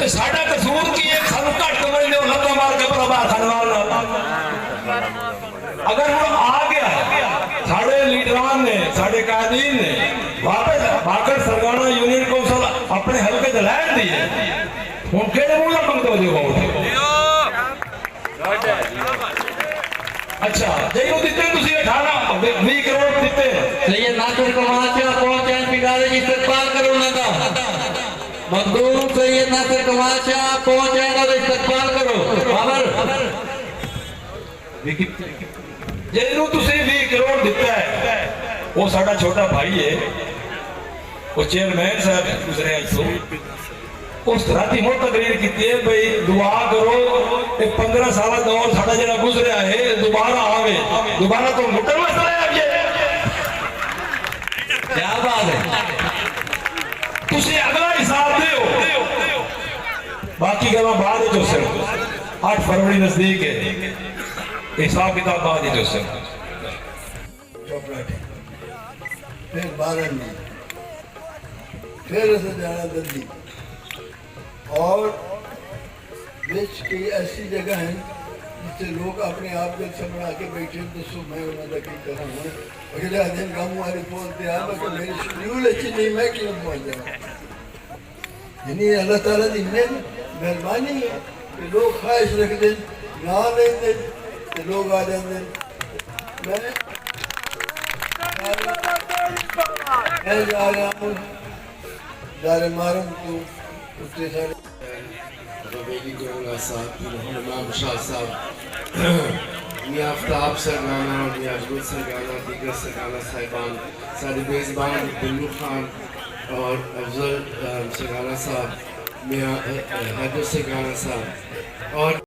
تو ساڑھا قصور کی ایک سانو کٹ کمرے دے لگا مار کے بڑا بار خانوال اگر وہ آ گیا ساڑھے لیڈران نے ساڑھے قائدین نے واپس باکر سرگانہ یونین کونسل اپنے حلقے دلائن دیئے ان کے لئے مولا منگتا ہو دیو اچھا جائیو دیتے ہیں تسی 20 کروڑ دیتے ہیں سید ناصر کمانچہ پہنچائیں پگارے جی استقبال کرو نگا مقدوم سید ناصر کمانچہ پہنچائیں گا تو استقبال کرو بابر جائیو تسی 20 کروڑ دیتا ہے وہ ساڑھا چھوٹا بھائی ہے وہ چیئرمین صاحب گزرے ہیں اس راتی موت تقریر کیتی ہے بھئی دعا کرو ایک 15 سالہ دور ساڑھا جنہ گزرے ہے دوبارہ آوے دوبارہ تو مٹر مسئلہ ہے اب یہ کیا بات ہے تسی اگلا حساب دے ہو باقی گلہ بعد ہے جو صرف 8 فروری نزدیک ہے حساب کتاب بعد ہے جو صرف چوپڑا پھر 12 میں پھر اسے جانا دلی اور بیچ کی ایسی جگہ ہیں جس سے لوگ اپنے آپ جب سے بنا کے بیٹھے تو سو میں انہوں نے کی طرح ہوں اگلے دن گام والے پہنچتے ہیں کہ میری شیڈیول اچھی نہیں میں کیوں پہنچ جاؤں یعنی اللہ تعالیٰ دی مہربانی ہے کہ لوگ خواہش رکھ دیں نہ لیں دیں کہ لوگ آ جائیں دیں میں جا رہا ہوں دار مارم تو اتنے سارے ربیلی گرنگا صاحب امام شاہ صاحب میاں افتاب سرگانہ میاں اجمل سرگانہ دیگر سرگانہ صاحبان سارے میزبان بلو خان اور افضل سرگانہ صاحب میاں حیدر سرگانہ صاحب اور